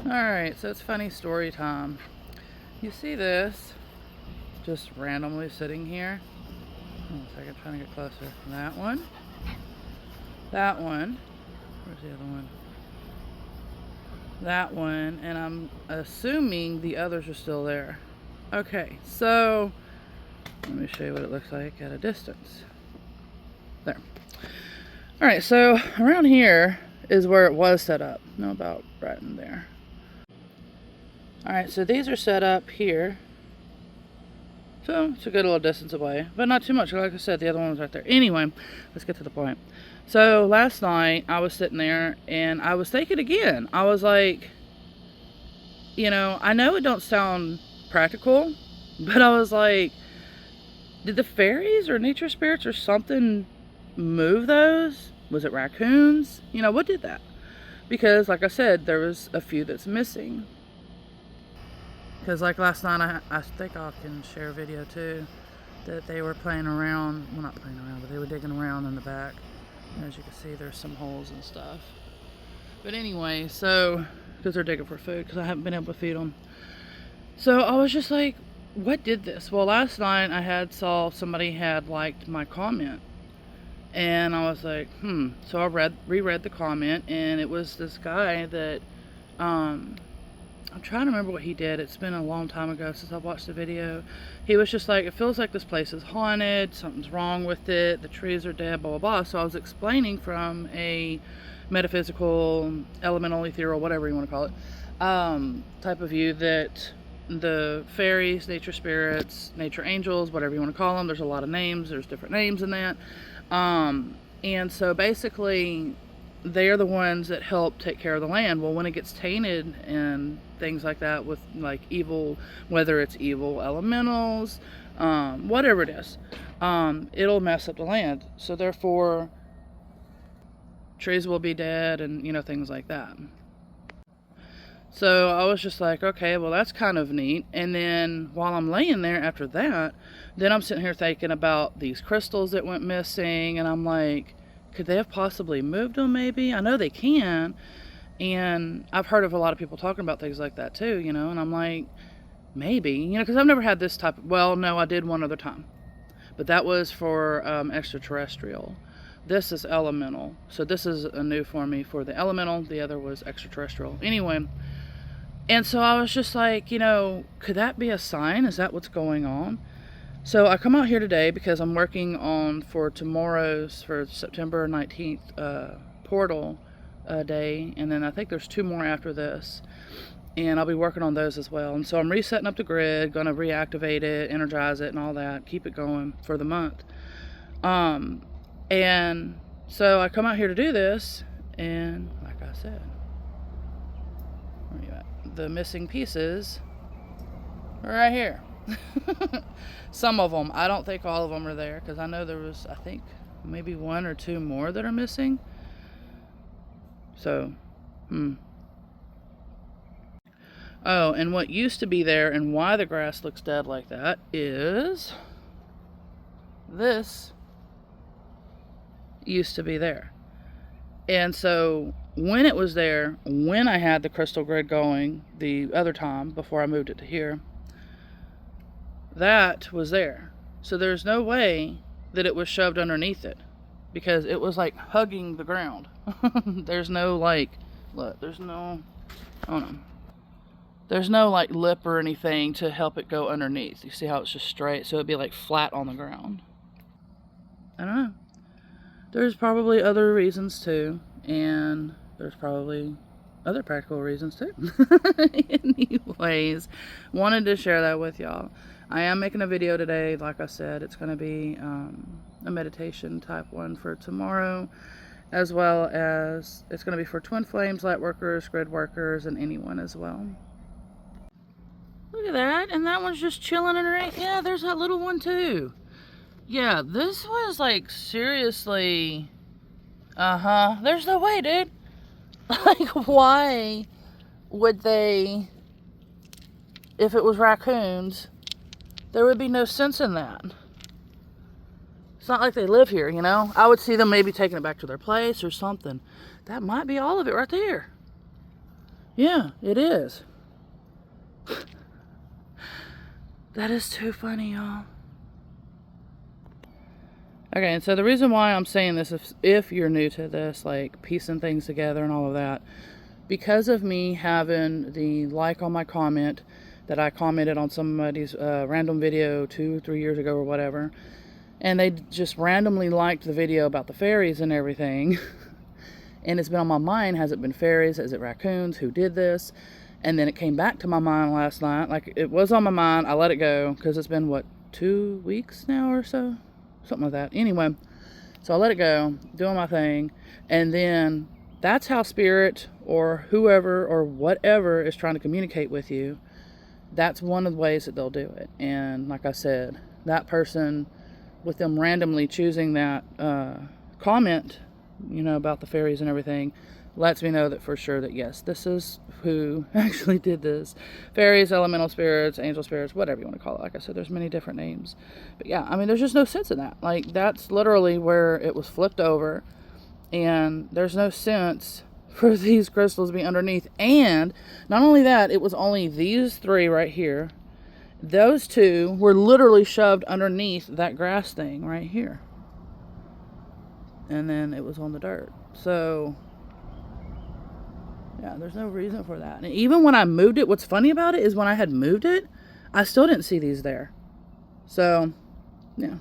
Alright, so it's funny story time. You see this just randomly sitting here. Hold on a second, trying to get closer. That one. That one. Where's the other one? That one. And I'm assuming the others are still there. Okay, so let me show you what it looks like at a distance. There. Alright, so around here is where it was set up. No, about right in there. Alright, so these are set up here. So it's a good little distance away, but not too much. Like I said, the other one was right there. Anyway, let's get to the point. So last night I was sitting there and I was thinking again. I was like, you know, I know it don't sound practical, but I was like, did the fairies or nature spirits or something move those? Was it raccoons? You know, what did that? Because like I said, there was a few that's missing. Because like last night, I think I can share a video too, that they were playing around, well not playing around, but they were digging around in the back. And as you can see, there's some holes and stuff. But anyway, so, because they're digging for food, because I haven't been able to feed them. So I was just like, what did this? Well, last night I saw somebody had liked my comment. And I was like, So I reread the comment, and it was this guy that, I'm trying to remember what he did. It's been a long time ago since I watched the video. He was just like, it feels like this place is haunted. Something's wrong with it. The trees are dead, blah, blah, blah. So I was explaining from a metaphysical, elemental, ethereal, whatever you want to call it, type of view that the fairies, nature spirits, nature angels, whatever you want to call them. There's a lot of names. There's different names in that. And so basically, they're the ones that help take care of the land. Well, when it gets tainted and things like that with like evil, whether it's evil elementals, whatever it is, it'll mess up the land. So therefore, trees will be dead and, you know, things like that. So I was just like, okay, well, that's kind of neat. And then while I'm laying there after that, then I'm sitting here thinking about these crystals that went missing. And I'm like, could they have possibly moved them maybe? I know they can. And I've heard of a lot of people talking about things like that too, you know. And I'm like, maybe, you know, because I've never had this type of, well, no, I did one other time. But that was for extraterrestrial. This is elemental. So this is a new for me for the elemental. The other was extraterrestrial. Anyway. And so I was just like, you know, could that be a sign? Is that what's going on? So I come out here today because I'm working on for September 19th portal day. And then I think there's 2 more after this. And I'll be working on those as well. And so I'm resetting up the grid, going to reactivate it, energize it and all that, keep it going for the month. And so I come out here to do this. And like I said, where are you at? The missing pieces are right here. Some of them. I don't think all of them are there because I know there was, I think, maybe 1 or 2 more that are missing. So, Oh, and what used to be there and why the grass looks dead like that is this used to be there. And so when it was there, when I had the crystal grid going the other time before I moved it to here, that was there. So there's no way that it was shoved underneath it because it was like hugging the ground. There's no like, look, there's no, oh no. There's no like lip or anything to help it go underneath. You see how it's just straight? So it'd be like flat on the ground. I don't know. There's probably other reasons too. And there's probably other practical reasons too. Anyways, wanted to share that with y'all. I am making a video today. Like I said, it's going to be a meditation type one for tomorrow, as well as it's going to be for twin flames, light workers, grid workers, and anyone as well. Look at that. And that one's just chilling underneath. Yeah, there's that little one too. Yeah, this was like seriously, there's no way, dude. Like, why would they, if it was raccoons, there would be no sense in that. It's not like they live here, you know. I would see them maybe taking it back to their place or something. That might be all of it right there. Yeah, it is. That is too funny, y'all. Okay, and so the reason why I'm saying this, if you're new to this, like piecing things together and all of that, because of me having the like on my comment that I commented on somebody's random video 2-3 years ago or whatever, and they just randomly liked the video about the fairies and everything, and it's been on my mind, has it been fairies, is it raccoons, who did this? And then it came back to my mind last night, like it was on my mind, I let it go, because it's been, what, 2 weeks now or so? Something like that. Anyway, so I let it go, doing my thing, and then that's how spirit or whoever or whatever is trying to communicate with you. That's one of the ways that they'll do it. And like I said, that person, with them randomly choosing that comment, about the fairies and everything, lets me know that for sure that yes, this is who actually did this. Fairies, elemental spirits, angel spirits, whatever you want to call it. Like I said, there's many different names. But yeah, I mean, there's just no sense in that. Like, that's literally where it was flipped over. And there's no sense for these crystals to be underneath. And not only that, it was only these 3 right here. Those 2 were literally shoved underneath that grass thing right here. And then it was on the dirt. So yeah, there's no reason for that. And even when I moved it, what's funny about it is when I had moved it, I still didn't see these there. So, yeah.